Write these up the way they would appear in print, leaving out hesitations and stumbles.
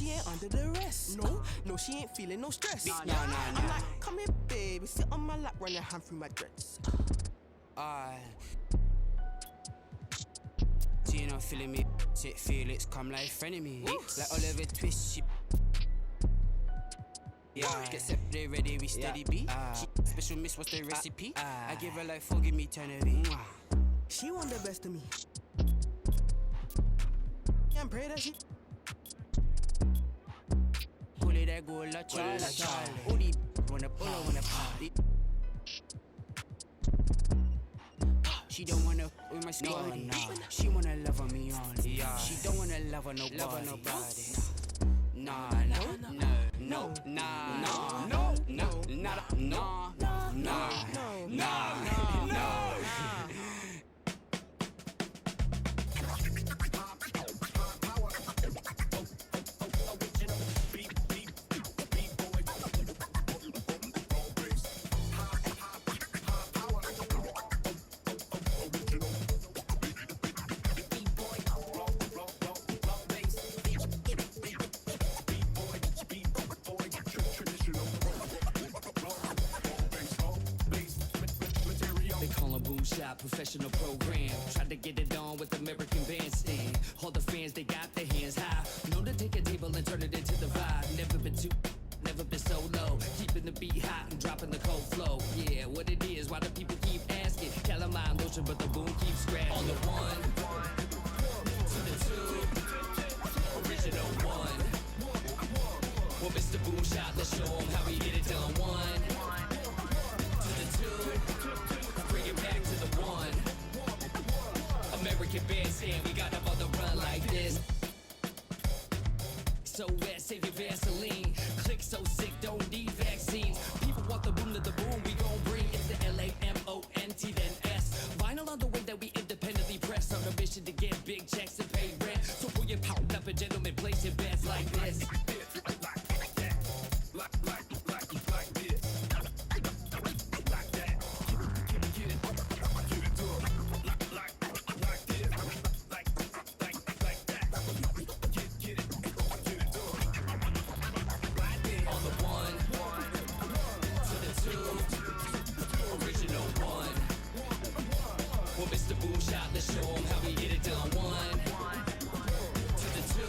she ain't under the rest. No, she ain't feeling no stress. Nah. I'm like, come here, baby, sit on my lap, run your hand through my dreads. So you not feeling me? Sit Felix, come like frenemy. Like Oliver Twist, she. Yeah, get set, they ready, we steady beat. Special miss, what's the recipe? I give her like 4, give me eternity. She want the best of me. And pray that she pull it, that go la Charlie. All these wanna party. She don't wanna with my squad. She wanna love on me only. She don't wanna love on nobody. Nah. Professional program, tried to get it on with American Bandstand. All the fans, they got their hands high. Know to take a table and turn it into the vibe. Never been so low. Keeping the beat hot and dropping the cold flow. Yeah, what it is, why do people keep asking? Calamine lotion, but the boom keeps scratching. On the 1 to the 2, original 1. Well, Mr. Boom Shot, let's show him how we get it done. 1 to the 2. Bring it back to the 1. American Bandstand, we got up on the run like this. So wet, save your Vaseline. Click so sick, don't need vaccines. People want the boom to the boom, we gon' bring it to LAMONT then S. Vinyl on the way that we independently press. On a mission to get big checks and pay rent. So pull your power up and gentlemen, place your bets like this. Let's show them how we get it done. 1 to the 2.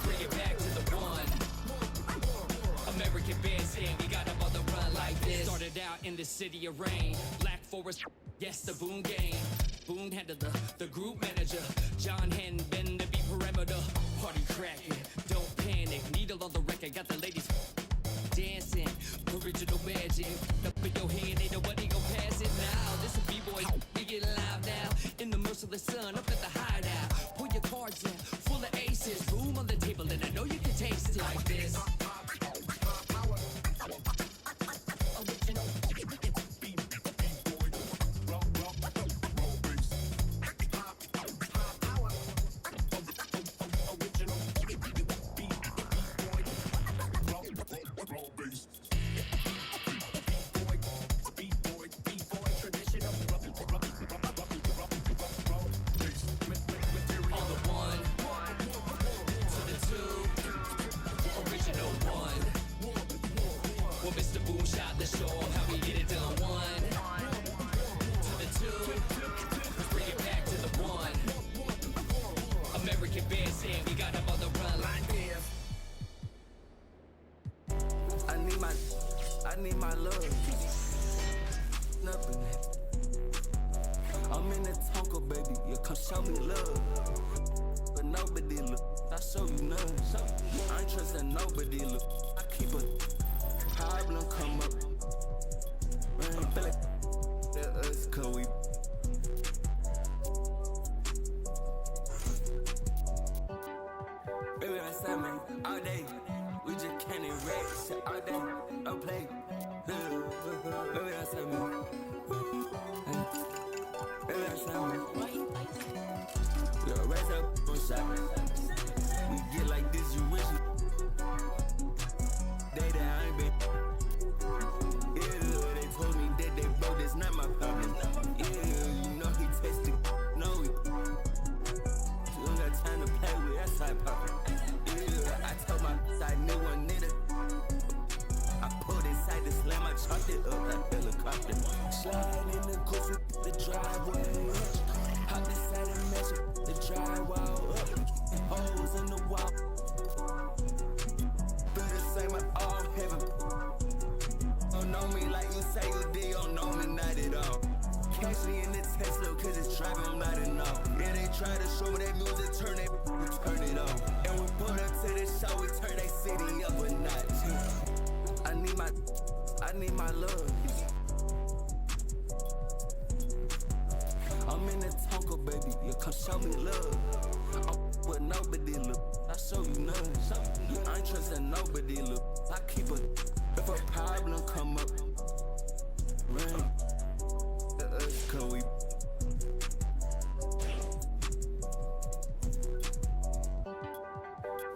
Bring it back to the 1. American Bandstand, we got up on the run like this. Started out in the city of rain. Black Forest, yes, the Boom game. Boom handled the group manager. John Henn, bend the beat perimeter. Party cracking, don't panic. Needle on the record, got the ladies dancing. Original magic. Up in your hand, ain't nobody gon' pass it now. This a B-boy, we get live now. In the merciless sun, up at the hideout. Pull your cards in, full of aces. Boom on the table, and I know you can taste it like this. I need my love. Nothing. I'm in the Tonka, baby. You come show me love. But nobody look. I show you none. I ain't trusting nobody look. I keep a problem come up. Man, I feel like that us, cause we. Baby, that's that, man. All day. We just can't erase shit all day. Don't play. Baby, that's that, man. Baby, that's that, man. Yo, raise up on shot. We get like this, you wish it. Day that I ain't been. Yeah, they told me that they broke, that's not my problem. Yeah, you know he tasted. No, we. You don't got time to play with, that's how I pop it. Yeah, I side, new one nigga. I pulled inside the slam, I chopped it up like helicopter. Slide in the coupe with the driveway. Hop inside and measure the drywall up. Holes in the wall. Feel the same at all heaven. Don't know me like you say you did, don't know me not at all. Catch me in the Tesla cause it's driving, I'm not enough. Yeah, they try to show me that music, turn it, we turn it on. And we put up to the show, we turn that city up a notch. I need my love. I'm in the Tonka, baby, you come show me love. I'm with nobody, look, I show you none. I ain't trusting nobody, look, I keep a, if a problem come up, run. Cause we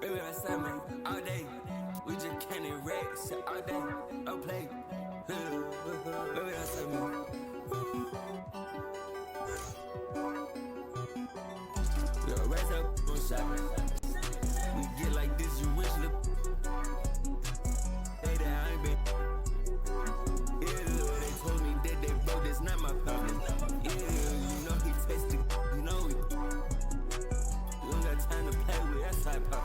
baby, I said, man, all day. We just can't erase all day. Don't play. Baby, I said, man. Yo, raise up on shot. We get like this, you wish the day that I ain't been. Yeah, they told me that they broke, that's not my problem. Yeah, you know he tasted, you know we. You don't got time to play with that side pop.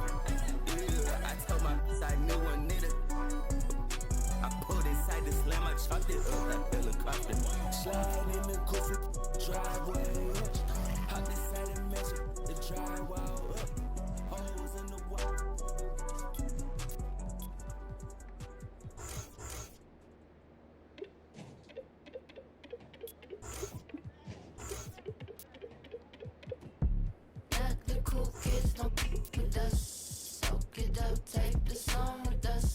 Yeah, I told my side new one nigga. I pulled inside the slam, I chopped it up like helicopter. Slide in the coupe with the driveway. Hop inside and measure the drywall up. Holes in the wall. Let the cool kids don't be with us. Soak it up, take the song with us.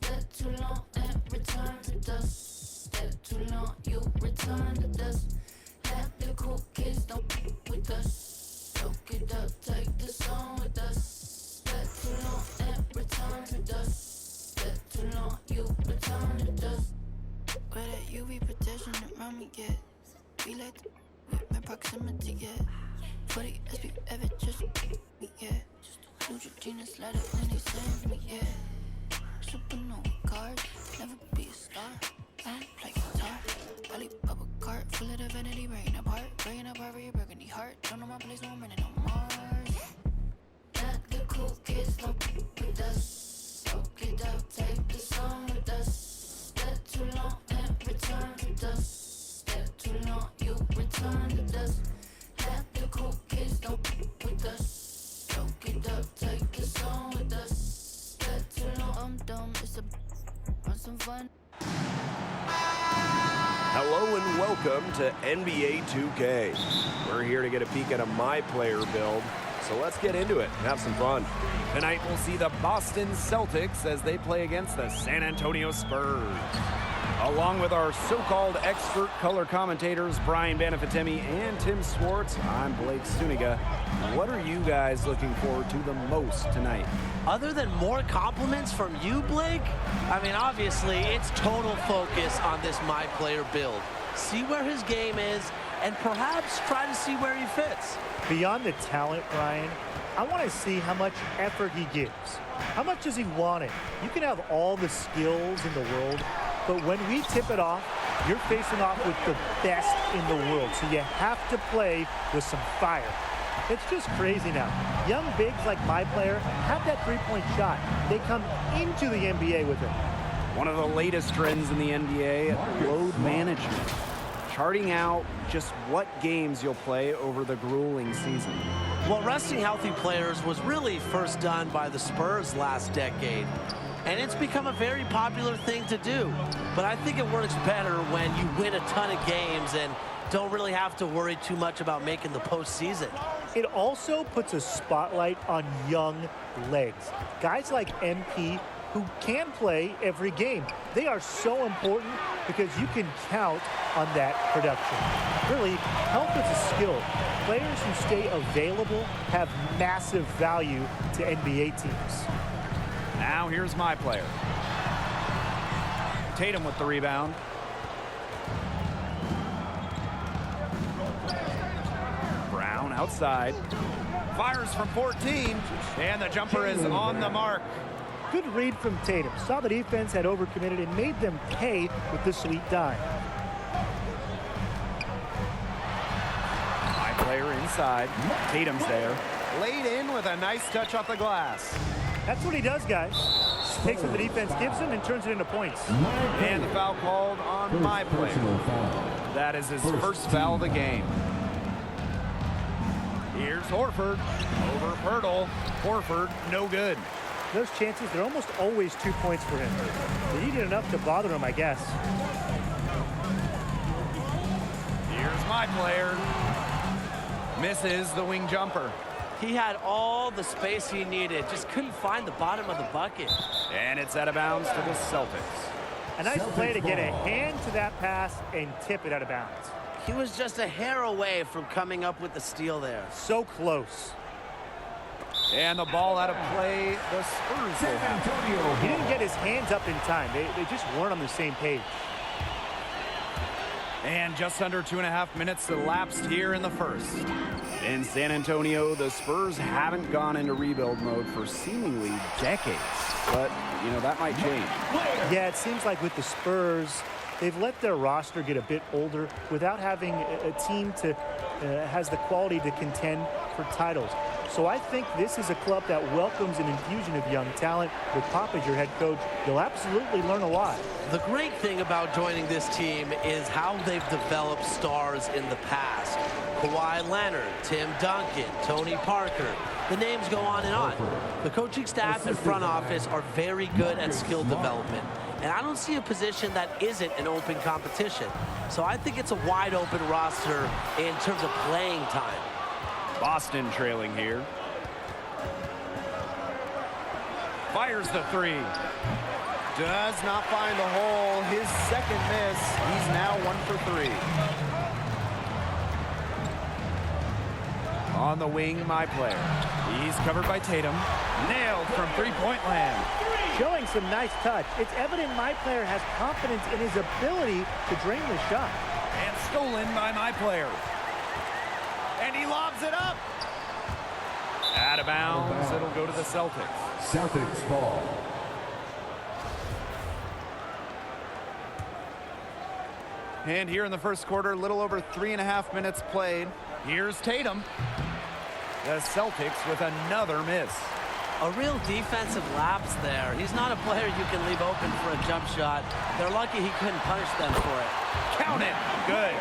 Step too long and return to dust. Step too long, you return to dust. Let the cool kids don't be with us. Soak it up, take the song with us. Step too long and return to dust. Step too long, you return to dust. Where that UV protection around me get? We like the with my proximity get. 40 SB ever just me, yeah. Neutrogena slide it when they send me, yeah. Supernova card, never be a star. I don't play guitar. Bally bubble cart, full of divinity, breaking apart for your burgundy heart. Don't know my place, no I'm running on Mars. Let the cool kids don't be with us. Soak it up, take the song with us. Step too long and return to dust. Step too long, you return to dust. Let the cool kids don't be with us. Soak it up, take the song with us. Step too long, I'm dumb, it's a run some fun. Hello and welcome to NBA 2K. We're here to get a peek at a My Player build, so let's get into it and have some fun. Tonight we'll see the Boston Celtics as they play against the San Antonio Spurs. Along with our so-called expert color commentators, Brian Banafitemi and Tim Swartz, I'm Blake Suniga. What are you guys looking forward to the most tonight? Other than more compliments from you, Blake? I mean, obviously, it's total focus on this My Player build. See where his game is, and perhaps try to see where he fits. Beyond the talent, Brian, I want to see how much effort he gives. How much does he want it? You can have all the skills in the world, but when we tip it off, you're facing off with the best in the world, so you have to play with some fire. It's just crazy now. Young bigs like My Player have that three-point shot. They come into the NBA with it. One of the latest trends in the NBA, load management. Charting out just what games you'll play over the grueling season. Well, resting healthy players was really first done by the Spurs last decade. And it's become a very popular thing to do. But I think it works better when you win a ton of games and don't really have to worry too much about making the postseason. It also puts a spotlight on young legs. Guys like MP who can play every game. They are so important because you can count on that production. Really, health is a skill. Players who stay available have massive value to NBA teams. Now here's My Player. Tatum with the rebound. Brown outside. Fires from 14, and the jumper is on the mark. Good read from Tatum. Saw the defense had overcommitted and made them pay with the sweet dime. High player inside. Tatum's there. Laid in with a nice touch off the glass. That's what he does, guys. Takes what the defense gives him and turns it into points. And the foul called on my player. That is his first foul of the game. Here's Horford. Over Pirtle. Horford, no good. Those chances, they're almost always 2 points for him. They needed enough to bother him, I guess. Here's my player. Misses the wing jumper. He had all the space he needed, just couldn't find the bottom of the bucket. And it's out of bounds to the Celtics. A nice play to get a hand to that pass and tip it out of bounds. He was just a hair away from coming up with the steal there. So close. And the ball out of play, the Spurs will have. He didn't get his hands up in time. They just weren't on the same page. And just under 2.5 minutes elapsed here in the first. In San Antonio, the Spurs haven't gone into rebuild mode for seemingly decades. But, you know, that might change. Yeah, it seems like with the Spurs, they've let their roster get a bit older without having a team to has the quality to contend for titles. So I think this is a club that welcomes an infusion of young talent. With Pop as your head coach, you'll absolutely learn a lot. The great thing about joining this team is how they've developed stars in the past. Kawhi Leonard, Tim Duncan, Tony Parker. The names go on and on. The coaching staff and front office are very good at skill development. And I don't see a position that isn't an open competition. So I think it's a wide open roster in terms of playing time. Boston trailing here. Fires the three. Does not find the hole. His second miss. He's now 1 for 3. On the wing, my player. He's covered by Tatum. Nailed from three-point land. Showing some nice touch. It's evident my player has confidence in his ability to drain the shot. And stolen by my player. And he lobs it up. Out of bounds. It'll go to the Celtics. Celtics ball. And here in the first quarter, a little over 3.5 minutes played. Here's Tatum. The Celtics with another miss. A real defensive lapse there. He's not a player you can leave open for a jump shot. They're lucky he couldn't punish them for it. Count it. Good.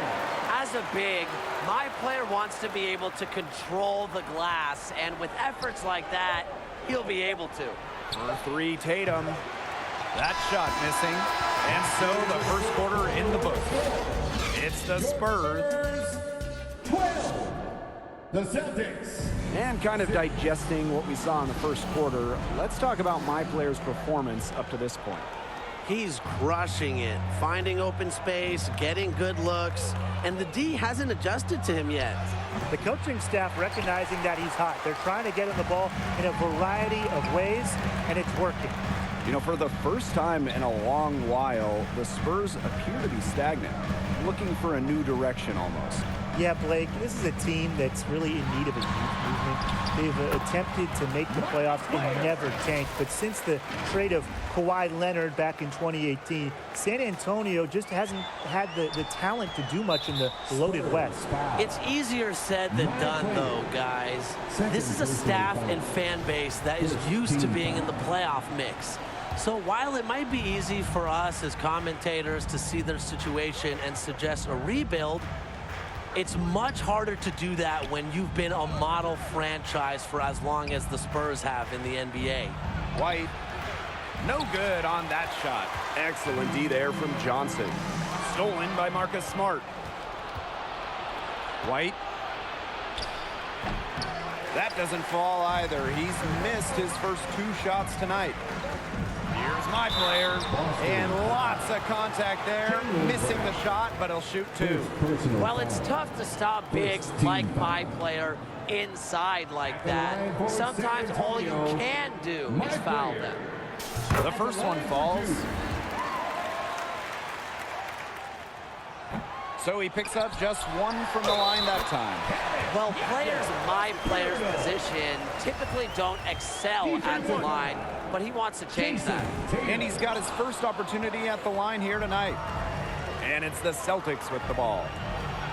As a big, my player wants to be able to control the glass, and with efforts like that, he'll be able to. For 3, Tatum. That shot missing. And so the first quarter in the books. It's the Spurs. 12. The Celtics. And kind of digesting what we saw in the first quarter, let's talk about my player's performance up to this point. He's crushing it, finding open space, getting good looks, and the D hasn't adjusted to him yet. The coaching staff recognizing that he's hot. They're trying to get him the ball in a variety of ways, and it's working. You know, for the first time in a long while, the Spurs appear to be stagnant, looking for a new direction almost. Yeah, Blake, this is a team that's really in need of a youth movement. They've attempted to make the playoffs and never tanked. But since the trade of Kawhi Leonard back in 2018, San Antonio just hasn't had the talent to do much in the loaded West. It's easier said than done, though, guys. This is a staff and fan base that is used to being in the playoff mix. So while it might be easy for us as commentators to see their situation and suggest a rebuild, it's much harder to do that when you've been a model franchise for as long as the Spurs have in the NBA. White, no good on that shot. Excellent D there from Johnson. Stolen by Marcus Smart. White. That doesn't fall either. He's missed his first 2 shots tonight. Here's my player, and lots of contact there. Missing the shot, but he'll shoot 2. Well, it's tough to stop bigs like my player inside like that. Sometimes all you can do is foul them. The first one falls. So he picks up just one from the line that time. Well, players in my player's position typically don't excel at the line, but he wants to change that. And he's got his first opportunity at the line here tonight. And it's the Celtics with the ball.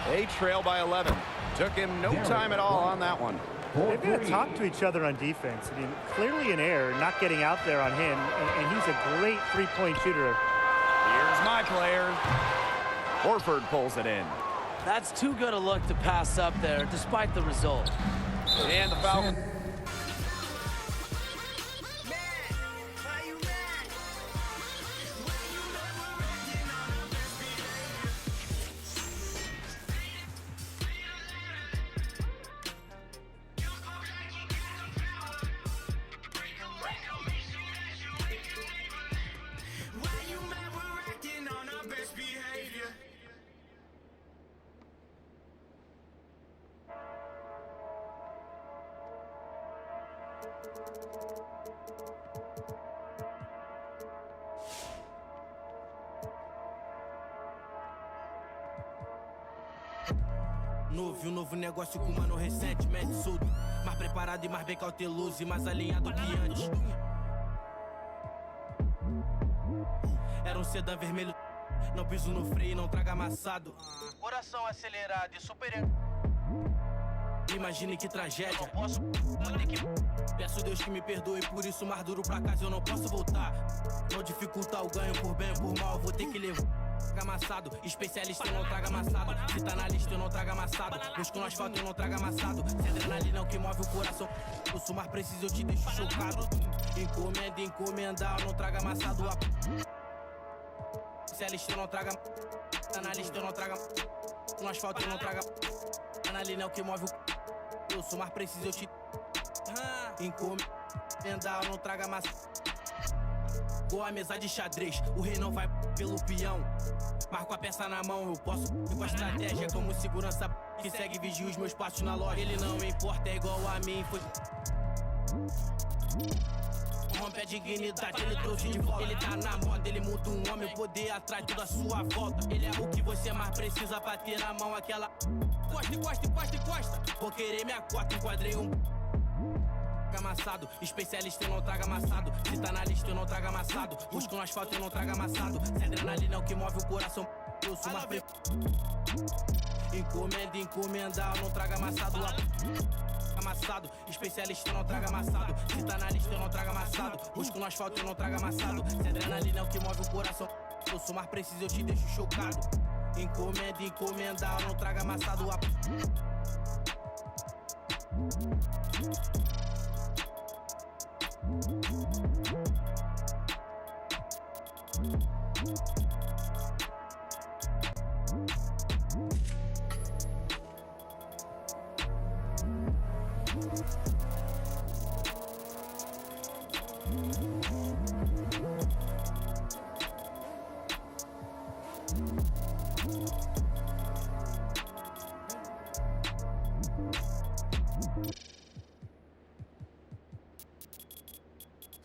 They trail by 11. Took him no time at all on that one. They've got to talk to each other on defense. I mean, clearly an error, not getting out there on him, and he's a great three-point shooter. Here's my player. Horford pulls it in. That's too good a look to pass up there, despite the result. And the foul. Um novo negócio com mano recentemente surdo. Mais preparado e mais bem cauteloso e mais alinhado que antes. Era sedã vermelho, não piso no freio, não traga amassado. Coração acelerado e super. Imagine que tragédia. Não posso. Peço Deus que me perdoe, por isso mais duro pra casa eu não posso voltar. Não dificultar o ganho por bem ou por mal, vou ter que levar. Amassado, especialista eu não trago amassado. Se tá na lista eu não trago amassado. Busco no asfalto eu não trago amassado. Se adrenalina é o que move o coração. O sumar preciso eu te deixo chocado. Encomenda, encomendar eu não trago amassado. Especialista eu não trago. Tá na lista eu não trago. No asfalto eu não trago. Adrenalina é o que move o sumar preciso eu te. Encomendar eu não trago amassado. Ou a mesa de xadrez, o rei não vai pelo peão. Marco a peça na mão, eu posso ir com a estratégia. Como segurança que segue vigia os meus passos na loja. Ele não importa, é igual a mim, foi. Rompe a dignidade, ele trouxe de volta. Ele tá na moda, ele muda um homem, o poder atrai tudo à sua volta. Ele é o que você mais precisa pra ter na mão aquela. Costa, encosta, encosta, encosta. Vou querer minha cota, enquadrei um. Amassado, especialista eu não trago amassado. Se tá na lista eu não trago amassado. Busco no asfalto eu não trago amassado. Se adrenalina é o que move o coração, eu sou mais pre... Encomenda, encomendar eu não trago amassado. Amassado, especialista eu não trago amassado. Se tá na lista eu não trago amassado. Busco no asfalto eu não trago amassado. Se adrenalina é o que move o coração, eu sou mais preciso eu te deixo chocado. Encomenda, encomendar eu não trago amassado.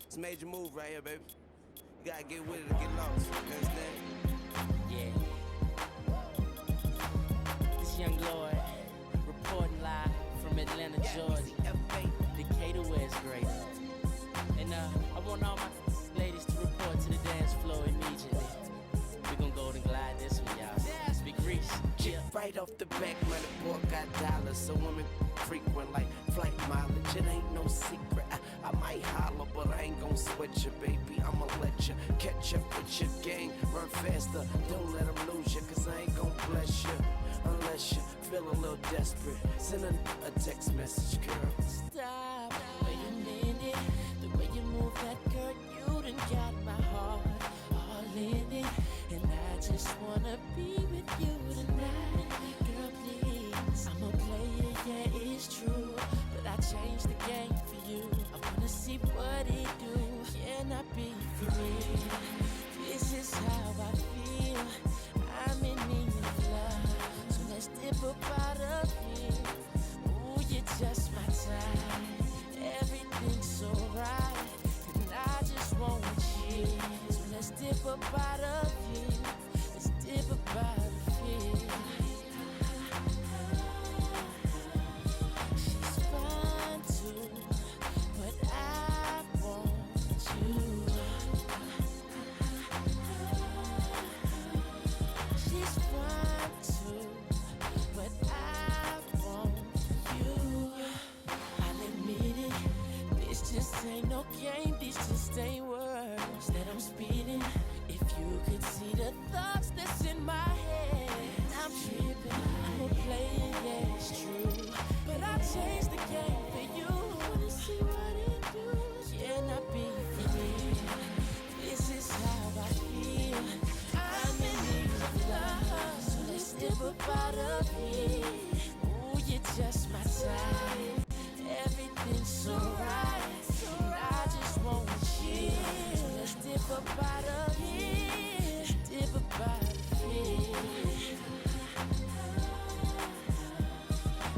It's a major move right here, baby. You gotta get with it or get lost. You understand? Yeah. This young Lord reporting live from Atlanta, Georgia. Decatur, where it's great. And I want all my ladies to report to the dance floor immediately. We gon' go and glide this one, y'all. Speak Greece. Yeah. Right off the back, man, the boy got dollars, so women frequent like flight mileage. It ain't no secret. I might holler, but I ain't gon' sweat you, baby. I'ma let you catch up with your gang. Run faster, don't let them lose you, cause I ain't gon' bless you unless you feel a little desperate. Send a text message, girl. Stop, wait a minute. The way you move that girl, you done got my heart all in it. And I just wanna be with you tonight. Girl, please, I'm a player, yeah, it's true. But I changed the game for you. I wanna see what it do. Can I be free? This is how I feel. I'm in need of love. So let's dip up out of here. Ooh, you're just my type. Everything's so right. And I just want you. So let's dip up out of here. Let's dip up out of here. This ain't no game, these just ain't words that I'm speeding. If you could see the thoughts that's in my head, I'm tripping, I'm playing, yeah, it's true. But I changed the game for you. Wanna see what it do? Can I be free? This is how I feel. I'm in need of love, so let's dip up out of here. Ooh, you're just my type. Everything's so right. I just want you. So let's dip up out of here. Dip up out of here.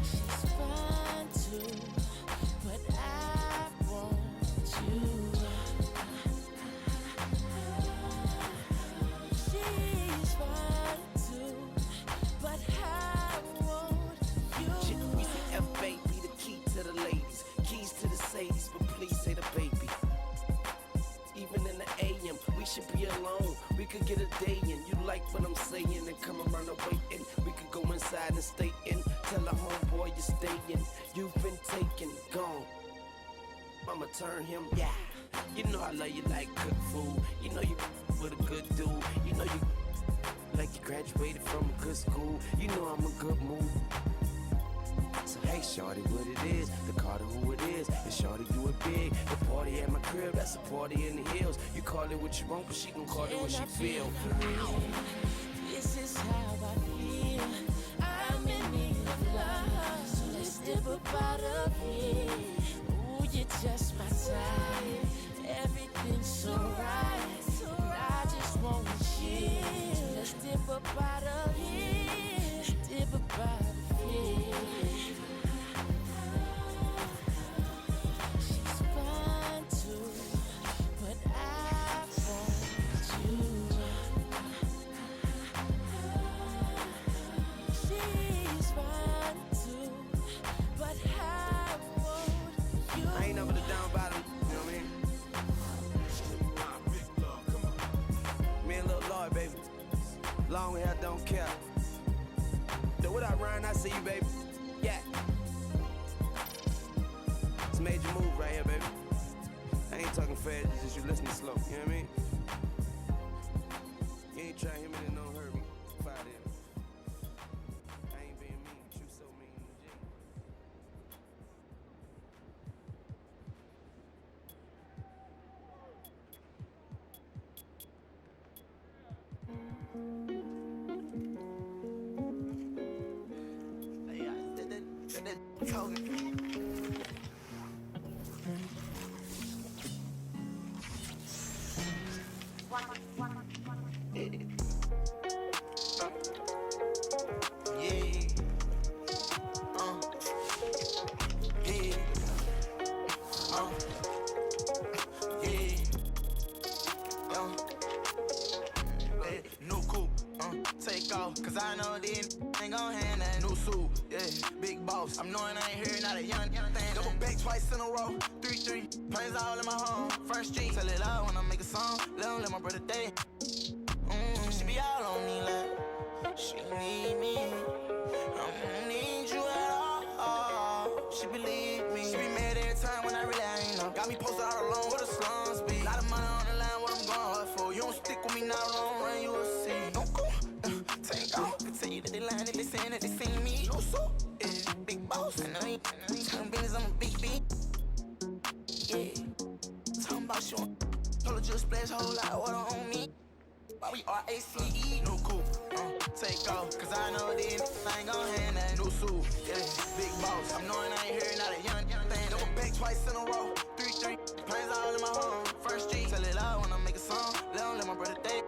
She's fine too, but I want you. She's fine too, but I want you. We say F baby, the key to the ladies, keys to the Sadies, but please say the baby. Even in the AM, we should be alone. We could get a day in. You like what I'm saying and come around the waiting. We could go inside and stay in. Tell a homeboy you're staying. You've been taken, gone. Mama turn him, yeah. You know I love you like cook food. You know you with a good dude. You know you like you graduated from a good school. You know I'm a good move. So hey, shorty, what it is, the Carter who it is, and shorty do it big. The party at my crib, that's a party in the hills. You call it what you want, but she gon' call it what she feel. This is how I feel. I'm in need of love, so let's dip up out of here. Ooh, you're just my type. Everything's so right. I just want you. So let's dip up out of here. Dip up out of here. She's fine too, but I want you. She's fine too, but I want you. I ain't never the down bottom, you know what I mean? Me and Lil Lloyd, baby. Long hair, don't care. So what up, Ryan? I see you, baby. Yeah. It's a major move right here, baby. I ain't talking fast, it's just you listening slow, you know what I mean? You ain't trying him in no hurry. Fire them. I ain't being mean, but you so mean, G. Cause I know these ain't gon' hand that new suit, yeah, big boss. I'm knowing I ain't here, not a young thing. Double back twice in a row, 3-3, planes all in my home. First street, tell it loud when I make a song. Let my brother day. She be all on me like she need me. I don't need you at all. She believe me. She be mad every time when I really ain't know. Got me posted out alone where the slums be. Lot of money on the line, what I'm going hard for. You don't stick with me now, long run, you will see. Don't go. Take off, they tell you that they lying, that they saying that they seen me. No so, yeah, big boss. I know you talking business, I'm a big B. Yeah, talking about you. Told her just splash a whole lot of water on me. Why we RACE, no coupe, take off. Cause I know these ain't gon' hand that new suit. Yeah, big boss. I'm knowing I ain't here, not a young thing. Double back twice in a row, 3-3, planes all in my home. First street, tell it loud when I make a song. Let my brother date.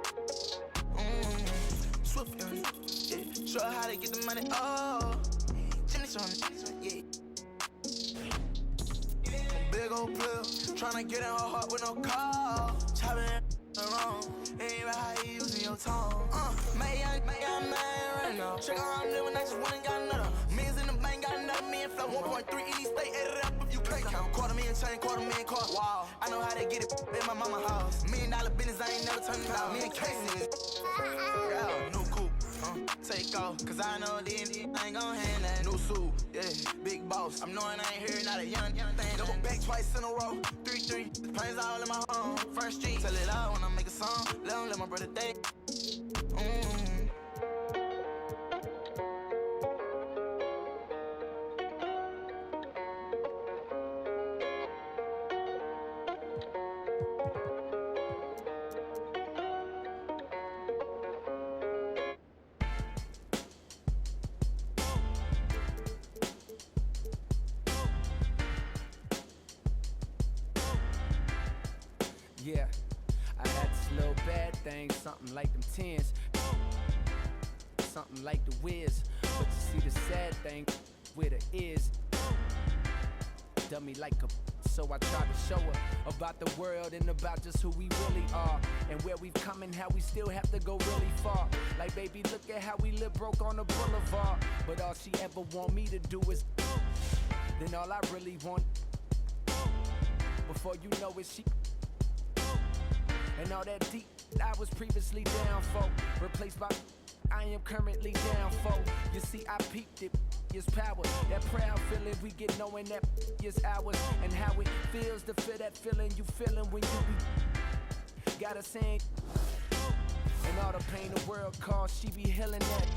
Swift, yeah. Show her how to get the money, oh. Finish on it, yeah. Big old pill, tryna get in her heart with no call. Chopping around, ain't right how you using your tongue. Man right now. Check out how I'm living, I just went and got another. Millions in the bank, got another million flow. 1.3 in each state, add it up if you can't count. $250,000 chain, $250,000 car. Wow, I know how to get it in my mama house. $1 million business, I ain't never turning it down. Me and Casey, yeah, new coupe. Take off, cause I know these ain't gon' hand that new suit, yeah, big boss. I'm knowing I ain't here, not a young thing. Double back twice in a row, 3-3. 3-3. Planes all in my home. First street. Tell it out when I make a song. Let my brother date. Yeah, I had this little bad thing, something like them 10s, something like the Wiz. But you see the sad thing with her is, dummy like a, so I tried to show her about the world and about just who we really are, and where we've come and how we still have to go really far. Like, baby, look at how we live broke on the boulevard, but all she ever want me to do is, then all I really want, before you know it, she, and all that deep I was previously down for, replaced by I am currently down for. You see, I peeped it, is power. That proud feeling we get knowing that is ours, and how it feels to feel that feeling you feeling when you be gotta sing. And all the pain the world caused, she be healing that.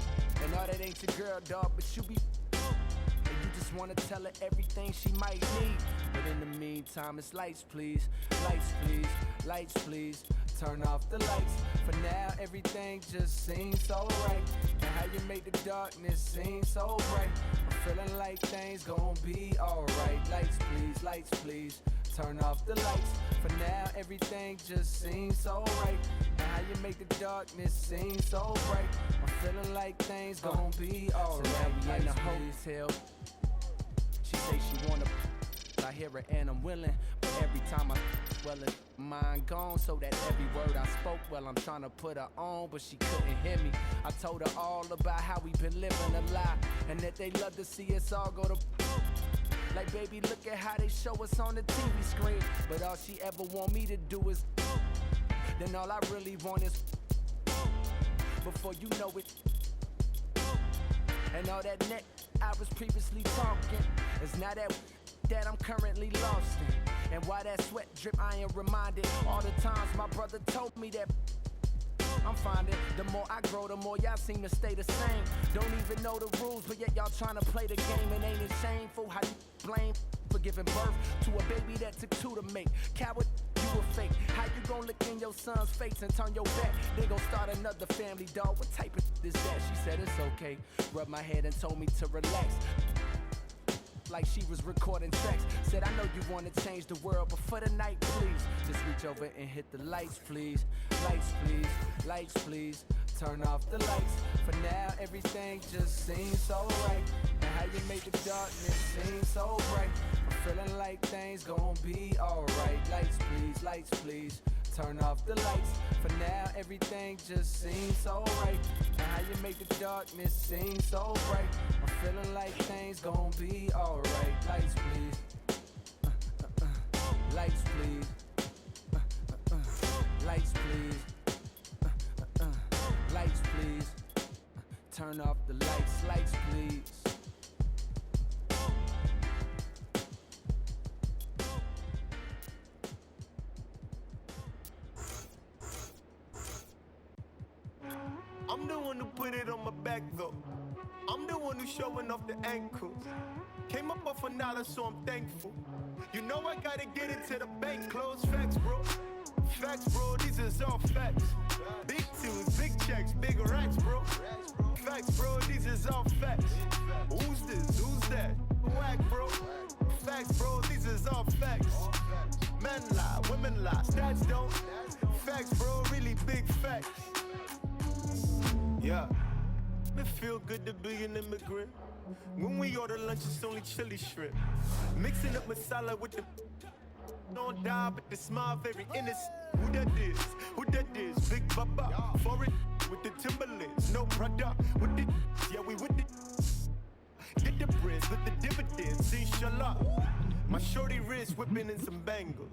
And all that ain't your girl, dog, but you be, and you just wanna tell her everything she might need. But in the meantime, it's lights, please. Lights, please. Lights, please. Turn off the lights. For now, everything just seems so right. And how you make the darkness seem so bright. I'm feeling like things gon' be alright. Lights, please. Lights, please. Turn off the lights. For now, everything just seems so right. And how you make the darkness seem so bright. I'm feeling like things gon' be alright. So now we in the hoes hell. She say she wanna, I hear her and I'm willing, but every time I, well, it, mine gone, so that every word I spoke, well, I'm trying to put her on, but she couldn't hear me. I told her all about how we been living a lie, and that they love to see us all go to, like, baby, look at how they show us on the TV screen, but all she ever want me to do is, then all I really want is, before you know it, and all that neck I was previously talking, is now that I'm currently lost in. And why that sweat drip, I am reminded all the times my brother told me that I'm finding the more I grow, the more y'all seem to stay the same. Don't even know the rules, but yet y'all trying to play the game. And ain't it shameful how you blame for giving birth to a baby that took two to make? Coward, you a fake. How you gon' look in your son's face and turn your back? They gon' start another family, dog. What type of is that? She said it's okay. Rubbed my head and told me to relax, like she was recording tracks. Said, I know you wanna change the world, but for the night, please, just reach over and hit the lights, please. Lights, please. Lights, please. Turn off the lights. For now, everything just seems so right. And how you make the darkness seem so bright. I'm feeling like things gon' be alright. Lights, please. Lights, please. Turn off the lights. For now, everything just seems so right. And how you make the darkness seem so bright. I'm feeling like things gon' be alright. Lights, please. Lights, please. Lights, please. Lights, please. Turn off the lights. Lights, please. I'm the one who put it on my back though. I'm the one who's showing off the ankles. Came up off $1, so I'm thankful. You know I gotta get it to the bank. Close facts, bro. Facts, bro, these is all facts. Big tunes, big checks, big racks, bro. Facts, bro, these is all facts. Who's this? Who's that? Whack, bro. Facts, bro, these is all facts. Men lie, women lie, stats don't. Facts, bro, really big facts. Yeah, it feel good to be an immigrant. When we order lunch, it's only chili shrimp. Mixing up masala with the don't die, but the smile very innocent. Who that is? Who that is? Big Baba, foreign with the Timberlands, no Prada with the yeah, we with the get the bread with the dividends, inshallah. My shorty wrist whipping in some bangles.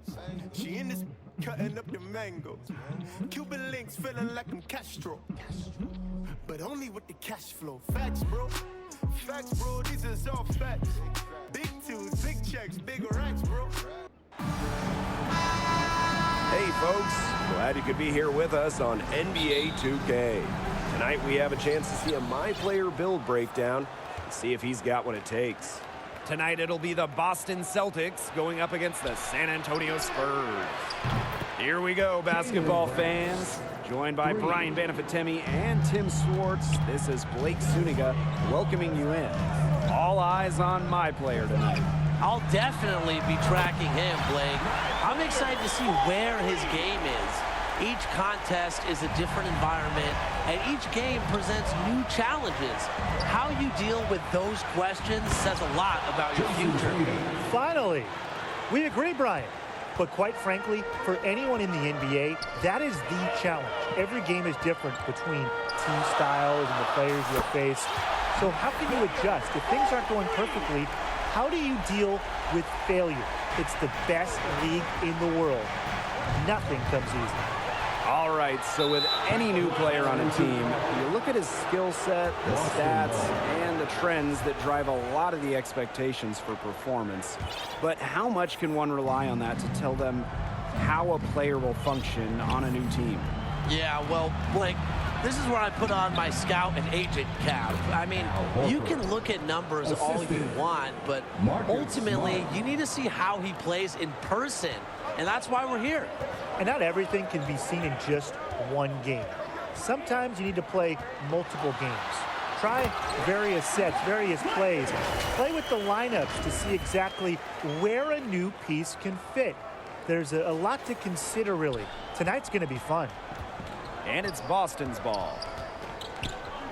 She in this cutting up the mangoes. Cuban links feeling like I'm Castro, but only with the cash flow. Facts, bro. Facts, bro. These is all facts. Big tunes, big checks, big racks, bro. folks. Glad you could be here with us on NBA 2K. Tonight we have a chance to see a My Player build breakdown and see if he's got what it takes. Tonight it'll be the Boston Celtics going up against the San Antonio Spurs. Here we go, basketball fans. Joined by Brian Banafitemi and Tim Swartz, this is Blake Suniga welcoming you in. All eyes on My Player tonight. I'll definitely be tracking him, Blake. I'm excited to see where his game is. Each contest is a different environment, and each game presents new challenges. How you deal with those questions says a lot about your future. Finally, we agree, Brian. But quite frankly, for anyone in the NBA, that is the challenge. Every game is different between team styles and the players you'll face. So how can you adjust? If things aren't going perfectly, how do you deal with failure? It's the best league in the world. Nothing comes easy. All right, so with any new player on a team, you look at his skill set, the stats, and the trends that drive a lot of the expectations for performance. But how much can one rely on that to tell them how a player will function on a new team? Yeah, well, Blake, this is where I put on my scout and agent cap. I mean, you can look at numbers all you want, but ultimately, you need to see how he plays in person. And that's why we're here. And not everything can be seen in just one game. Sometimes you need to play multiple games. Try various sets, various plays. Play with the lineups to see exactly where a new piece can fit. There's a lot to consider, really. Tonight's going to be fun. And it's Boston's ball.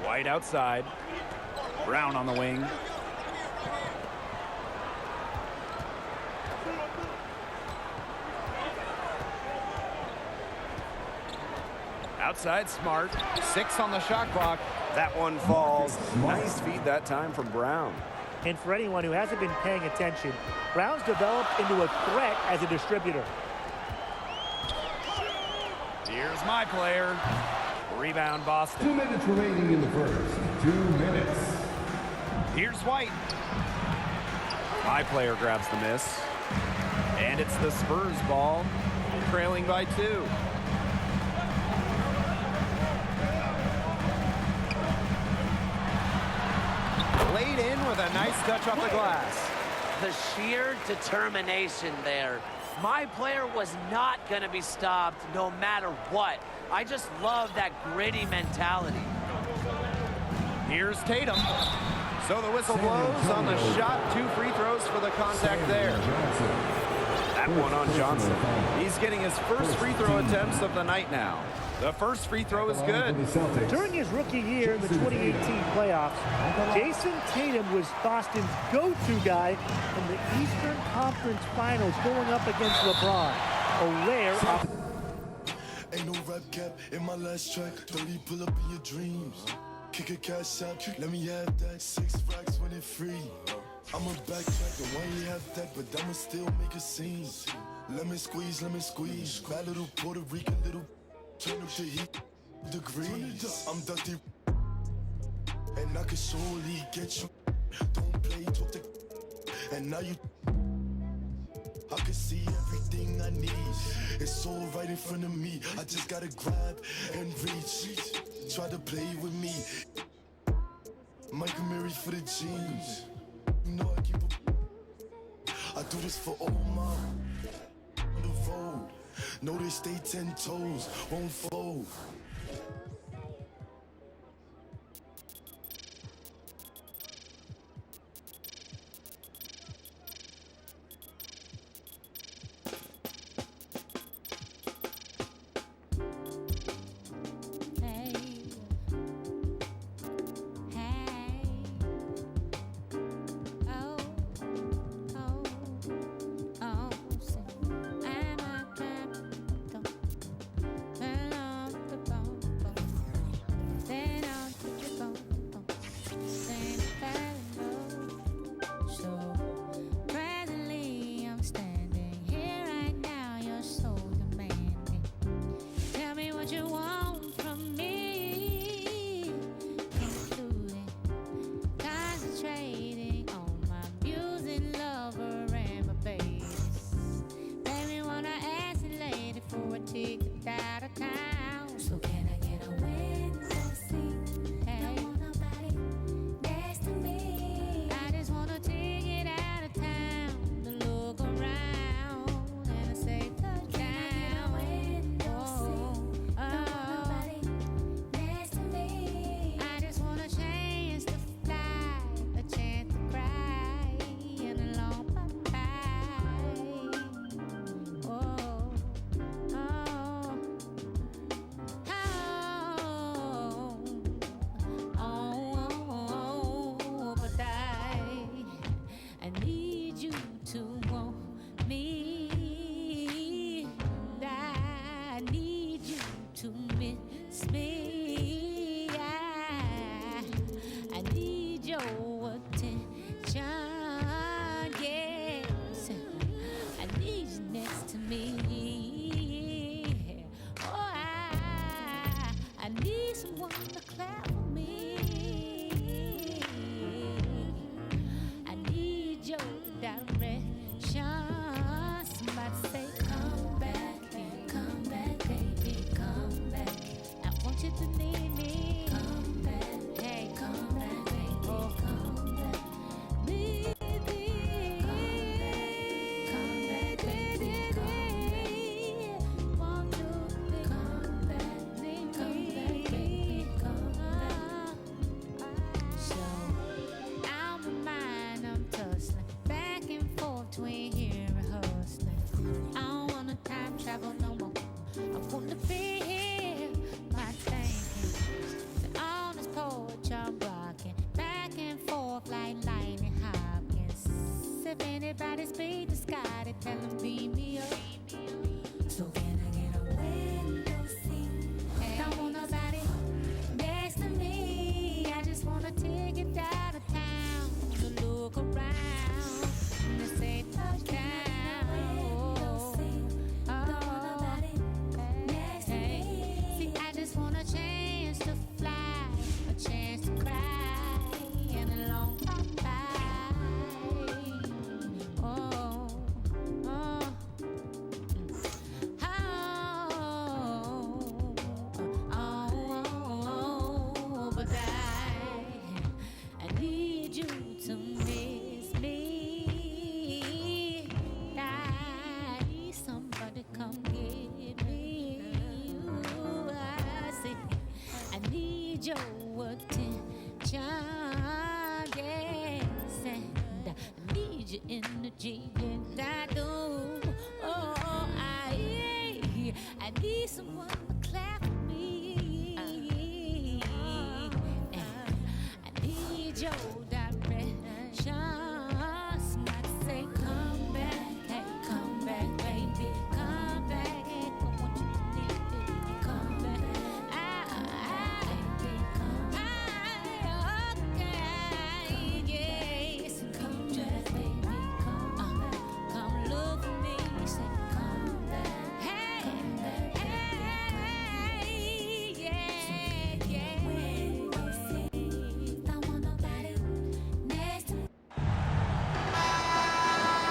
White outside. Brown on the wing. Outside Smart. 6 on the shot clock. That one falls. Nice feed that time from Brown. And for anyone who hasn't been paying attention, Brown's developed into a threat as a distributor. Here's My Player. Rebound Boston. 2 minutes remaining in the first. 2 minutes. Here's White. My Player grabs the miss. And it's the Spurs ball, trailing by 2. Laid in with a nice touch off the glass. The sheer determination there. My Player was not going to be stopped no matter what. I just love that gritty mentality. Here's Tatum. So the whistle blows on the shot. 2 free throws for the contact there. That one on Johnson. He's getting his first free throw attempts of the night now. The first free throw is good. During his rookie year in the 2018 playoffs, Jason Tatum was Boston's go-to guy in the Eastern Conference Finals going up against LeBron. A rare opportunity. Ain't no rap cap in my last track. 30 pull up in your dreams. Kick a cash out, let me have that. 6 racks when it free. I'ma backtrack the one you have that, but I'ma still make a scene. Let me squeeze. Bad little Puerto Rican little. Turn up the heat degrees. I'm dirty, and I can surely get you. Don't play, talk the, and now you. I can see everything I need. It's all right in front of me. I just gotta grab and reach. Try to play with me. Michael Mary for the jeans. You know I keep I do this for all my on the road. Know they stay 10 toes, won't fold. me. Oh, I need someone to clap for me. I need your direction. Somebody say, come back, baby, come back. I want you to need me. Come back, hey, come back, baby, come back. Need me. Come back, baby, want you to come back, need me. Come back. So out my mind, I'm tussling back and forth between here and hustling. I don't wanna time travel no more. I wanna be here, my thinking. On this porch I'm rocking back and forth like lightning Hopkins. If anybody speak the sky, they tell them beam me up. So can I get a window seat? Don't want nobody next to me. I just wanna take it out of town to look around. And they say touchdown. See, I just want a chance to fly, a chance to cry, and a long goodbye. Oh, but I need you to miss me. I need somebody come get me. Ooh, I see. I need your attention, yes, and I need your energy, and I do. Oh, I need someone to clap for me. And I need your direction. Somebody say, come back, hey, come back, baby, come back. I want you to need it, come back. Okay, yes, come back, baby, come look for me, say, come back. Hey, yeah. Don't want nobody next to me.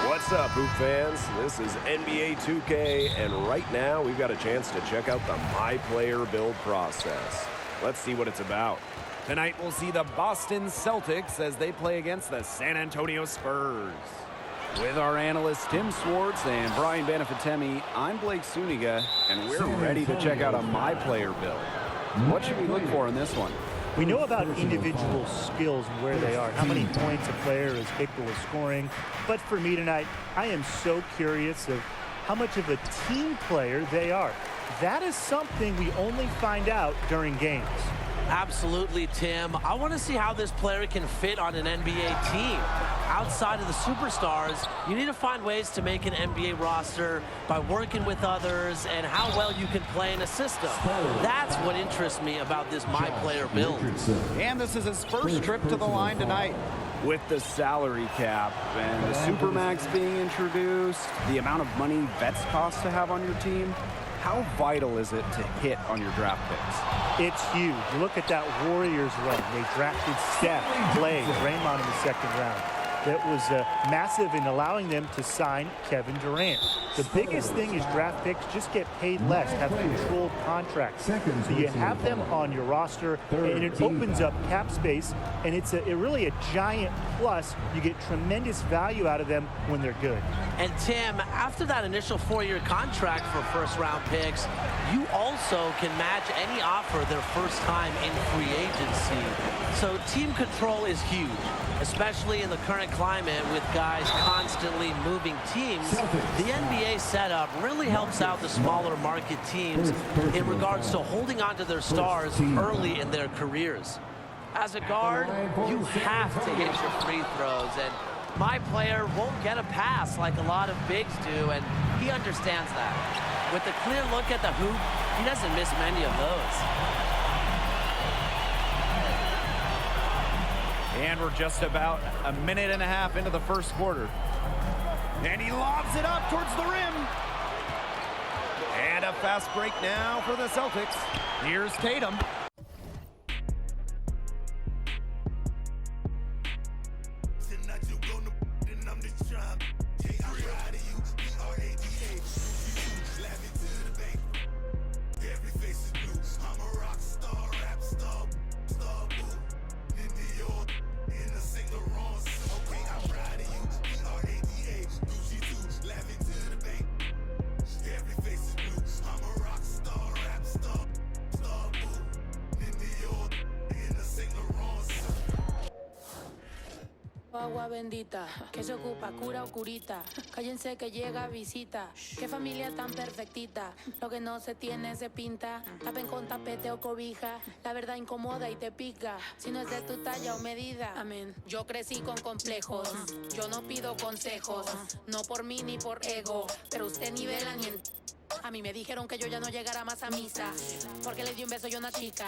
What's up, Hoop fans? This is NBA 2K, and right now we've got a chance to check out the My Player build process. Let's see what it's about. Tonight we'll see the Boston Celtics as they play against the San Antonio Spurs. With our analysts Tim Swartz and Brian Banafitemi, I'm Blake Suniga, and we're ready to check out a My Player build. What should we look for in this one? We know about individual skills and where they are, how many points a player is capable of scoring. But for me tonight, I am so curious of how much of a team player they are. That is something we only find out during games. Absolutely, Tim. I want to see how this player can fit on an NBA team. Outside of the superstars, you need to find ways to make an NBA roster by working with others and how well you can play in a system. That's what interests me about this My Player build. And this is his first trip to the line tonight. With the salary cap and the Supermax being introduced, the amount of money vets cost to have on your team, how vital is it to hit on your draft picks? It's huge. Look at that Warriors run. They drafted Steph, Clay, Draymond in the second round. That was massive in allowing them to sign Kevin Durant. The biggest thing is draft picks just get paid less, have controlled contracts. So you have them on your roster, and it opens up cap space, and it's really a giant plus. You get tremendous value out of them when they're good. And Tim, after that initial 4-year contract for first-round picks, you also can match any offer their first time in free agency. So team control is huge, especially in the current climate with guys constantly moving teams. The NBA setup really helps out the smaller market teams in regards to holding on to their stars early in their careers. As a guard, you have to hit your free throws, and My Player won't get a pass like a lot of bigs do, and he understands that. With a clear look at the hoop, he doesn't miss many of those. And we're just about a minute and a half into the first quarter. And he lobs it up towards the rim. a fast break now for the Celtics. Here's Tatum. Agua bendita, que se ocupa, cura o curita. Cállense que llega visita. Qué familia tan perfectita. Lo que no se tiene se pinta. Tapen con tapete o cobija. La verdad incomoda y te pica. Si no es de tu talla o medida. Amén. Yo crecí con complejos. Yo no pido consejos. No por mí ni por ego. Pero usted nivela ni en... A mí me dijeron que yo ya no llegara más a misa porque le di un beso yo a una chica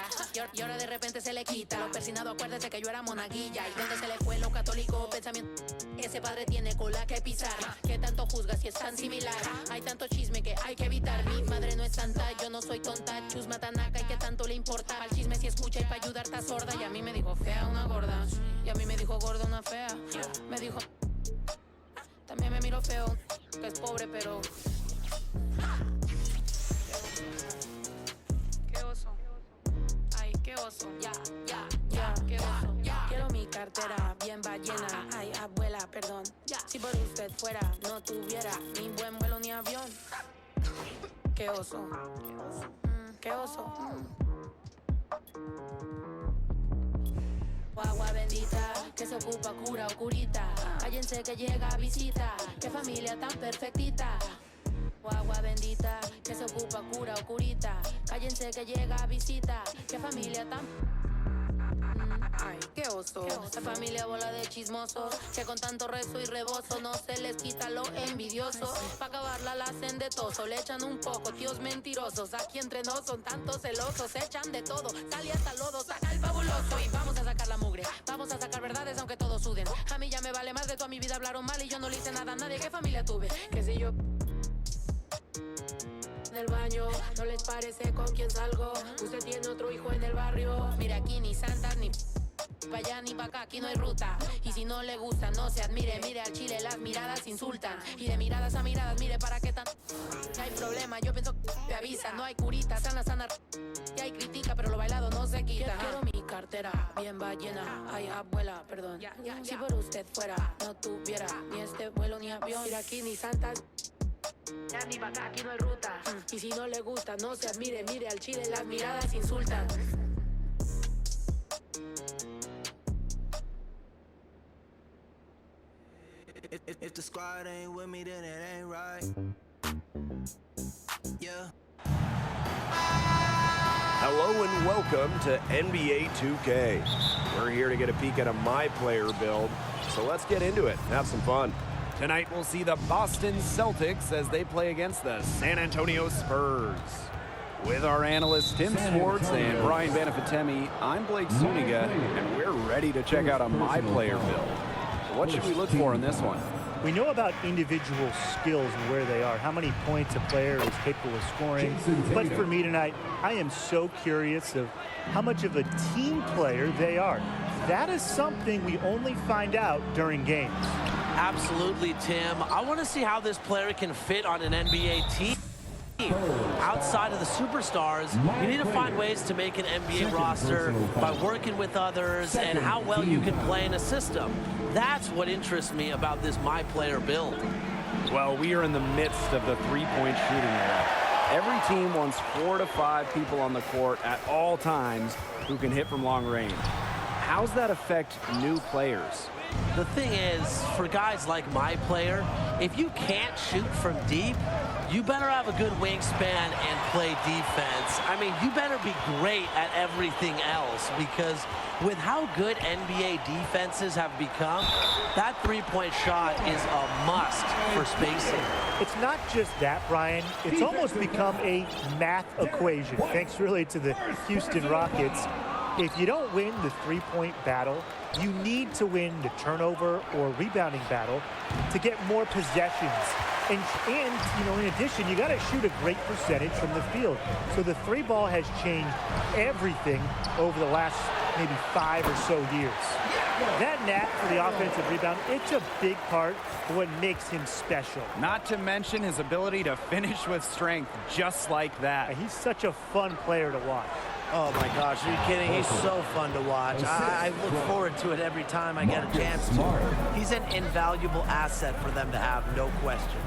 y ahora de repente se le quita. Lo persinado, acuérdese que yo era monaguilla. ¿Y dónde se le fue lo católico pensamiento? Ese padre tiene cola que pisar. ¿Qué tanto juzga si es tan similar? Hay tanto chisme que hay que evitar. Mi madre no es santa, yo no soy tonta. Chusma tanaca y qué tanto le importa. Al chisme si escucha y para ayudar está sorda. Y a mí me dijo fea una gorda. Y a mí me dijo gorda una fea. Me dijo... También me miro feo, que es pobre pero... Qué oso. Ay, qué oso. Ya, qué oso. Quiero mi cartera bien ballena. Ay, abuela, perdón. Si por usted fuera, no tuviera ni buen vuelo ni avión. Qué oso. Qué oso. Agua bendita, que se ocupa, cura o curita. Cállense que llega visita. Qué familia tan perfectita. Agua bendita, que se ocupa, cura o curita. Cállense que llega visita. Qué familia tan... Ay, qué oso. Esta familia bola de chismosos que con tanto rezo y rebozo no se les quita lo envidioso. Pa' acabarla la hacen de toso, le echan un poco, tíos mentirosos. Aquí entre nos son tantos celosos, echan de todo, sale hasta lodo, saca el fabuloso. Y vamos a sacar la mugre, vamos a sacar verdades aunque todos suden. A mí ya me vale más de toda mi vida hablaron mal y yo no le hice nada a nadie. ¿Qué familia tuve? Que si yo... del baño, no les parece con quién salgo. Usted tiene otro hijo en el barrio. Mira aquí ni santas ni pa' allá ni pa' acá, aquí no hay ruta. Y si no le gusta, no se admire. Mire al chile, las miradas insultan. Y de miradas a miradas, mire para qué tan... No hay problema, yo pienso que me avisa. No hay curita, sana. Y hay critica, pero lo bailado no se quita. Quiero mi cartera bien llena. Ay, abuela, perdón. Si por usted fuera, no tuviera ni este vuelo ni avión. Mira aquí ni santas... Ya ni pa' acá, aquí no hay ruta. Y si no le gusta, no se admire. Mire al chile, las miradas insultan. If the squad ain't with me, then it ain't right. Yeah. Hello and welcome to NBA 2K. We're here to get a peek at a My Player build, so let's get into it and have some fun. Tonight we'll see the Boston Celtics as they play against the San Antonio Spurs. With our analysts Tim Swartz and Brian Banafitemi, I'm Blake Zuniga, and we're ready to check out a My Player build. So what should we look for in this one? We know about individual skills and where they are, how many points a player is capable of scoring. But for me tonight, I am so curious of how much of a team player they are. That is something we only find out during games. Absolutely, Tim. I want to see how this player can fit on an NBA team. Outside of the superstars, you need to find ways to make an NBA roster by working with others and how well you can play in a system. That's what interests me about this My Player build. Well, we are in the midst of the three-point shooting era. Every team wants 4 to 5 people on the court at all times who can hit from long range. How's that affect new players? The thing is, for guys like My Player, if you can't shoot from deep, you better have a good wingspan and play defense. I mean, you better be great at everything else, because with how good NBA defenses have become, that three-point shot is a must for spacing. It's not just that, Brian. It's almost become a math equation, thanks really to the Houston Rockets. If you don't win the three-point battle, you need to win the turnover or rebounding battle to get more possessions. And you know, in addition, you got to shoot a great percentage from the field. So the three ball has changed everything over the last maybe 5 or so years. That knack for the offensive rebound, it's a big part of what makes him special. Not to mention his ability to finish with strength just like that. He's such a fun player to watch. Oh my gosh, are you kidding? He's so fun to watch. I look forward to it every time I get a chance to. He's an invaluable asset for them to have, no question.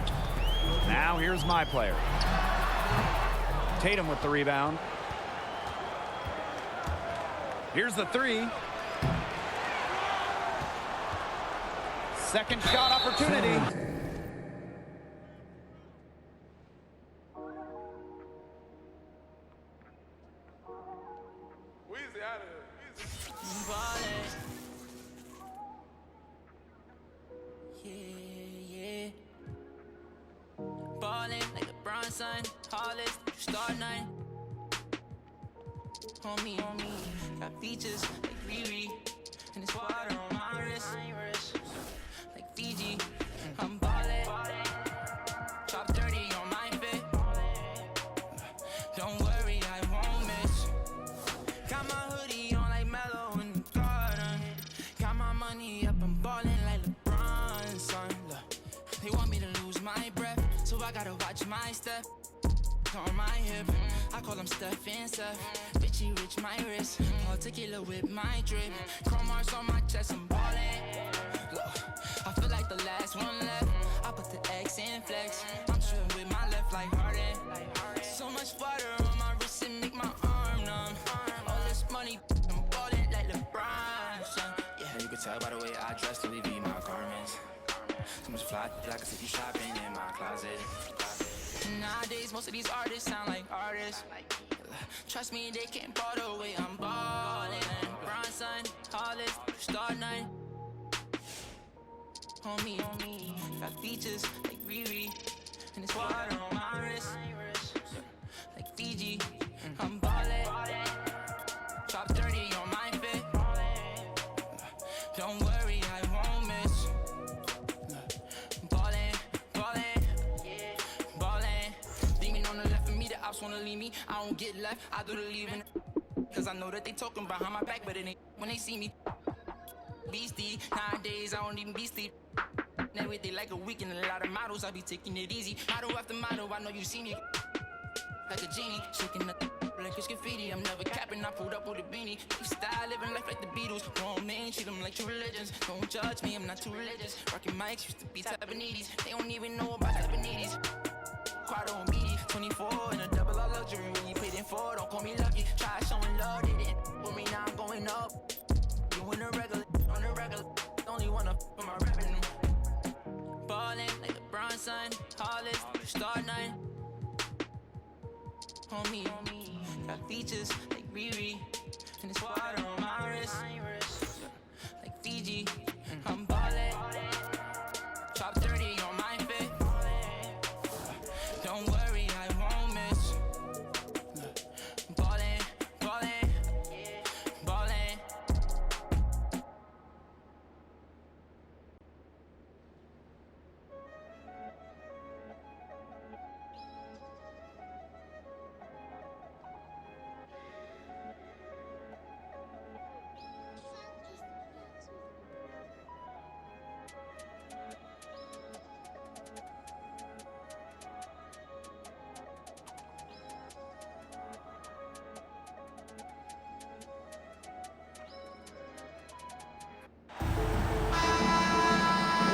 Now here's my player. Tatum with the rebound. Here's the three. Second shot opportunity. Ballin' like LeBron, son. Hollis, start 9. Homie, got features like Riri, and it's water on my wrist, like Fiji. I'm ballin', chop 30 on my fit. Don't worry, I won't miss. Got my hoodie on like Mellow in the garden. Got my money up, I'm ballin' like LeBron, son. Look, they want me to lose my breath, so I gotta watch my step. On my hip, I call him Steph and Seth. Bitchy rich, my wrist. Particular with my drip. Chrome marks on my chest, I'm ballin'. Look, I feel like the last one left. I put the X in flex. I'm shooting with my left like Harden. So much water on my wrist and make my arm numb. All this money, I'm ballin' like LeBron, son. Yeah, you can tell by the way I dress to leave my garments. So much fly, like I said, you shopping in my closet. Nowadays, most of these artists sound like artists. Trust me, they can't ball the way I'm ballin'. Bronson, Hollis, start 9. Homie, got features like Riri, and it's water on my wrist, like Fiji. I'm ballin', chop 30 on my fit. Don't worry, I won't miss. Wanna leave me, I don't get left, I do the leaving. Cause I know that they talking behind my back, but it ain't when they see me. Beastie, nowadays I don't even be sleep. Every day like a week and a lot of models, I be taking it easy. Model after model, I know you see me. Like a genie, shaking the like it's graffiti. I'm never capping, I pulled up with a beanie. Style living life like the Beatles. Grown men, treat them like true religions. Don't judge me, I'm not too religious. Rockin' mics, used to be Tabanidis. They don't even know about Tabanidis. Quad on meaty, 24 and a double R luxury. When you paid in for, don't call me lucky. Try showing love, they didn't with me, now I'm going up. You in the regular, on the regular. Only wanna for my revenue. Ballin' like LeBron, son. Hollis, start 9. Homie, got features like Riri, and it's water on my wrist, like Fiji. I'm ballin', chop 30 on my fit. Don't worry, I won't miss. Ballin', ballin', ballin'.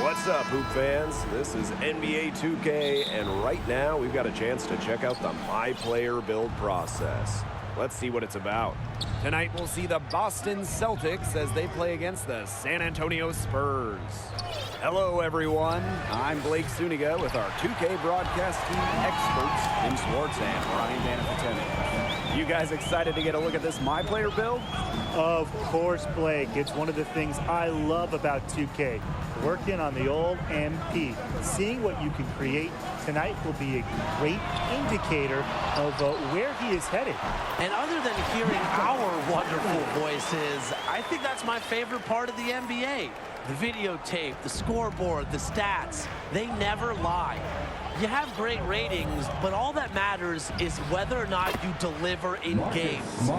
What's up, Hoop fans? This is NBA 2K, and right now we've got a chance to check out the My Player build process. Let's see what it's about. Tonight we'll see the Boston Celtics as they play against the San Antonio Spurs. Hello, everyone. I'm Blake Suniga with our 2K broadcast team experts, Tim Swartz and Brian Banafitemi. You guys excited to get a look at this My Player build? Of course, Blake. It's one of the things I love about 2K. Working on the old MP, seeing what you can create tonight will be a great indicator of where he is headed. And other than hearing our wonderful voices, I think that's my favorite part of the NBA. The videotape, the scoreboard, the stats, they never lie. You have great ratings, but all that matters is whether or not you deliver in games.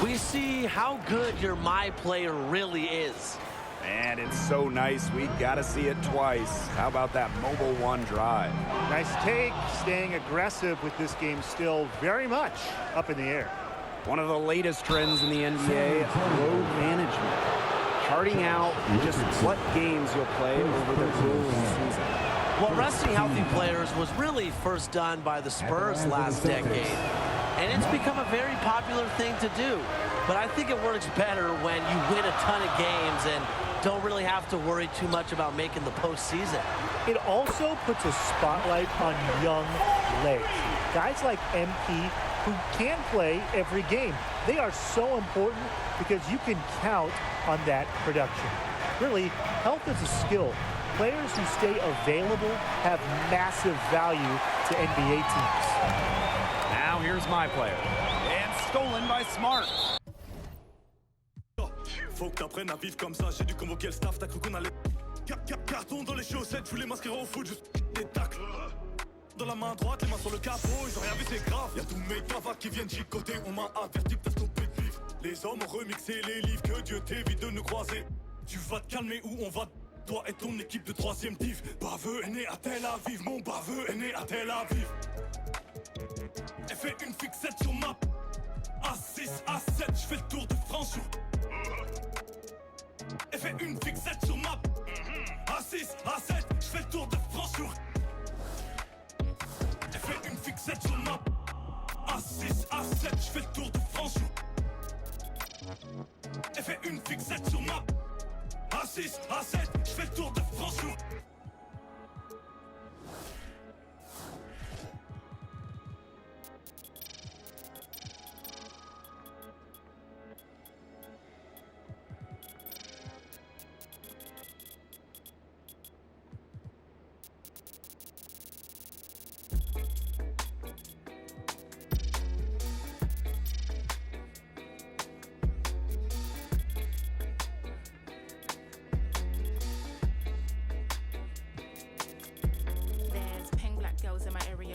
We see how good your My Player really is. And it's so nice, we gotta see it twice. How about that Mobile One drive? Nice take, staying aggressive with this game still very much up in the air. One of the latest trends in the NBA, load management. Charting out just what games you'll play over the course of the season. Well, resting healthy players was really first done by the Spurs last decade. And it's become a very popular thing to do. But I think it works better when you win a ton of games and don't really have to worry too much about making the postseason. It also puts a spotlight on young legs. Guys like MP who can play every game. They are so important because you can count on that production. Really, health is a skill. Players who stay available have massive value to NBA teams. Now here's My Player. And stolen by Smart. Faut que t'apprennes à vivre comme ça, j'ai dû convoquer le staff, t'as cru qu'on allait... Carton dans les chaussettes, je voulais m'inscrire au foot, juste des tacles. Dans la main droite, les mains sur le capot, ils ont rien vu, c'est grave. Y'a tous mes cavacs qui viennent chicoter, on m'a averti que t'as stoppé de vivre. Les hommes ont remixé les livres, que Dieu t'évite de nous croiser. Tu vas te calmer ou on va... Toi et ton équipe de 3e div. Baveux est né à Tel Aviv, mon baveux est né à Tel Aviv. Elle fait une fixette sur ma... A6, A7, je fais le tour de France. Elle fait une fixette sur ma... A6, A7, je fais le tour de France. Elle fait une fixette sur ma... A6, A7, je fais le tour de France. Elle fait une fixette sur ma... A6, A7, je fais le tour de France.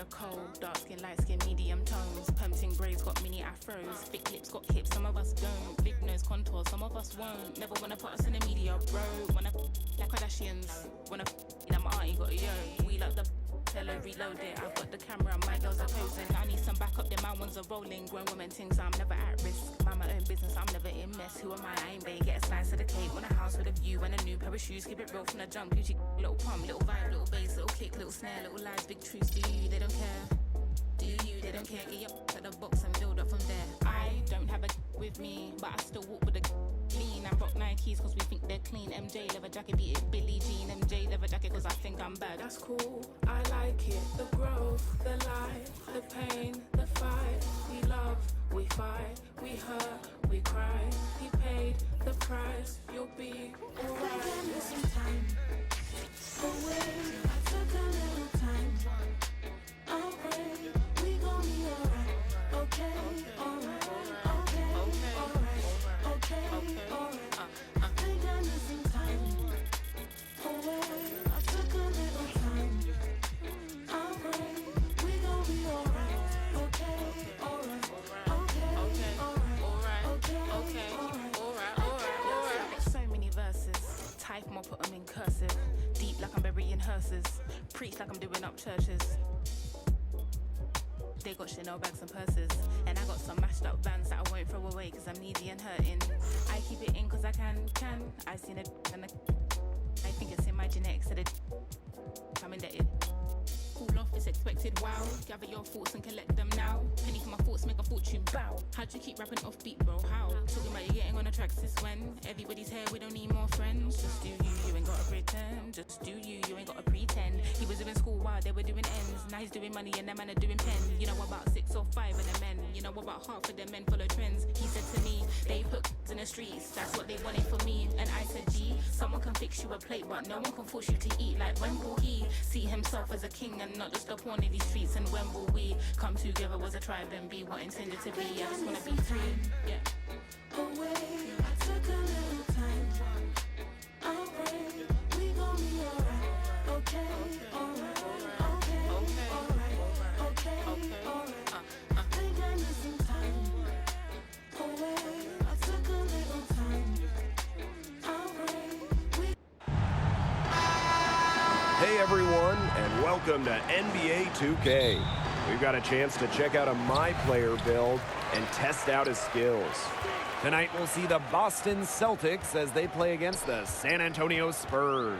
Cold, dark skin, light skin, medium tones. Pumping braids got mini afros. Thick lips got hips, some of us don't. Big nose contour, some of us won't. Never wanna put us in the media, bro. Wanna like Kardashians. Wanna in my auntie got a yo. Wheel up the tell her reload it. I've got the camera, my girls are posing. I need some backup, then my ones are rolling. Grown women things, I'm never at risk. Mind my own business, I'm never in mess. Who am I ain't bae. Get a slice of the cake. Want a house with a view and a new pair of shoes. Keep it real from the jump. Gucci, little pump, little vibe, little bass, little kick, little snare, little lies, big truths. Do you? They don't care. Do you? They don't care. Get your to the box and build up from there. I don't have a with me, but I still walk with a lean. I rock Nikes cause we think they're clean. MJ leather jacket, beat it Billie Jean. MJ leather jacket cause I think I'm bad. That's cool, I like it. The growth, the life, the pain, the fight. We love, we fight, we hurt, we cry. He paid the price, you'll be alright. Give me some time away. I took a little time. I'll pray, we gon' be alright. Okay, alright, okay, alright, okay, alright. I think I need some time away. I took a little time. I'll pray, we gon' be alright. Okay, alright, okay, alright. So many verses, type more, put them in cursive. Deep like I'm burying hearses, preach like I'm doing up churches. They got Chanel bags and purses, and I got some mashed up bands that I won't throw away cause I'm needy and hurting. I keep it in cause I can. I seen it and I think it's in my genetics that I'm indebted. Cool off is expected, wow. Gather your thoughts and collect them now. Penny for my thoughts, make a fortune, bow. How'd you keep rapping off beat, bro? How? Talking about you getting on the tracks since when? Everybody's here, we don't need more friends. Just do you ain't gotta pretend. Just do you ain't gotta pretend. He was doing school while they were doing ends. Now he's doing money and that man are doing pen. You know about 6 or 5 of the men. You know about half of them men follow trends. He said to me, they put in the streets, that's what they wanted for me. And I said, G, someone can fix you a plate, but no one can force you to eat. Like, when will he see himself as a king and not just a pawn in these streets? And when will we come together as a tribe and be what intended to be? I just wanna be free, yeah. Away, I took a little time. I'll pray, we gon' be alright. Okay, alright, okay, alright, okay, alright. I think I need some time. Away, I took a little time. I'll pray, we Hey everyone, and welcome to NBA 2K. We've got a chance to check out a My Player build and test out his skills. Tonight we'll see the Boston Celtics as they play against the San Antonio Spurs.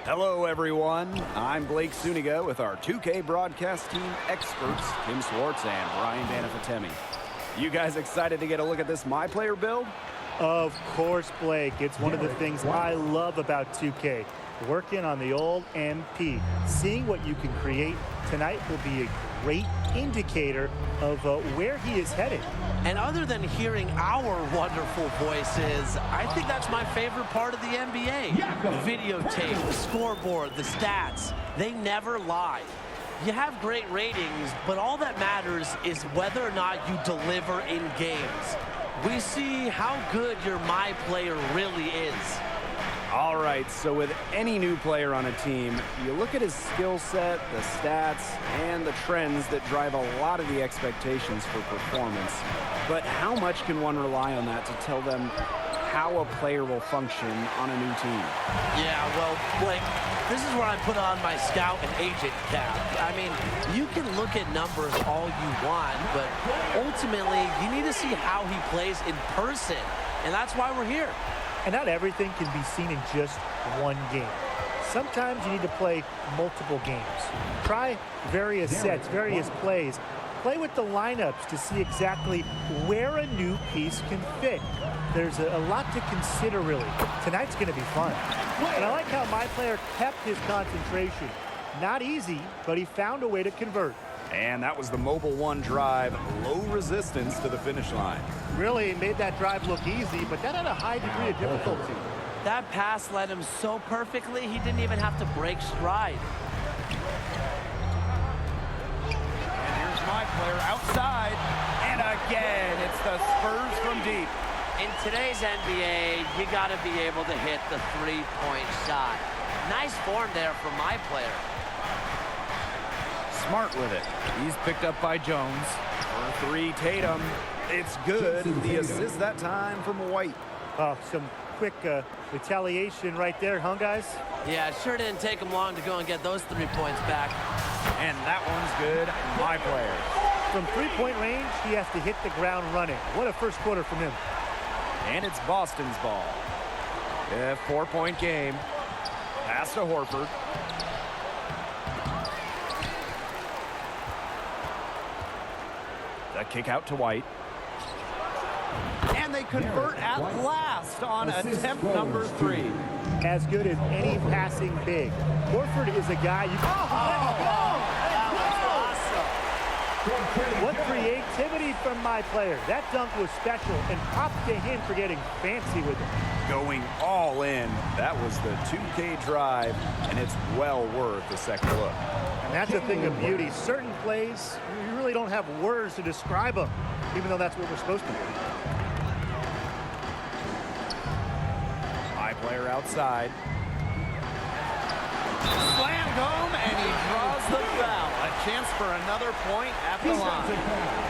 Hello everyone, I'm Blake Suniga with our 2K broadcast team experts, Tim Swartz and Brian Banafitemi. You guys excited to get a look at this My Player build? Of course, Blake. It's one of the things I love about 2K. Working on the old MP. Seeing what you can create tonight will be a great indicator of where he is headed. And other than hearing our wonderful voices, I think that's my favorite part of the NBA. The videotape, the scoreboard, the stats, they never lie. You have great ratings, but all that matters is whether or not you deliver in games. We see how good your My Player really is. All right, so with any new player on a team, you look at his skill set, the stats, and the trends that drive a lot of the expectations for performance. But how much can one rely on that to tell them how a player will function on a new team? Yeah, well, Blake, this is where I put on my scout and agent cap. I mean, you can look at numbers all you want, but ultimately, you need to see how he plays in person, and that's why we're here. And not everything can be seen in just one game. Sometimes you need to play multiple games. Try various sets, various plays. Play with the lineups to see exactly where a new piece can fit. There's a lot to consider, really. Tonight's going to be fun. And I like how My Player kept his concentration. Not easy, but he found a way to convert. And that was the Mobile One drive, low resistance to the finish line. Really made that drive look easy, but that had a high degree of difficulty. That pass led him so perfectly, he didn't even have to break stride. And here's My Player outside. And again, it's the Spurs from deep. In today's NBA, you got to be able to hit the three-point shot. Nice form there from My Player. Smart with it. He's picked up by Jones. For three, Tatum. It's good. The assist that time from White. Oh, some quick retaliation right there, huh, guys? Yeah, it sure didn't take him long to go and get those 3 points back. And that one's good. My Player. From three-point range, he has to hit the ground running. What a first quarter from him. And it's Boston's ball. Yeah, 4-point game. Pass to Horford. The kick out to White. And they convert at last on attempt number 3. As good as any passing big. Horford is a guy you can... What creativity from My Player. That dunk was special, and props to him for getting fancy with it. Going all in. That was the 2K drive, and it's well worth a second look. And that's a thing of beauty. Certain plays, you really don't have words to describe them, even though that's what we're supposed to do. My Player outside. Slammed home, and he draws the foul. A chance for another point at the line.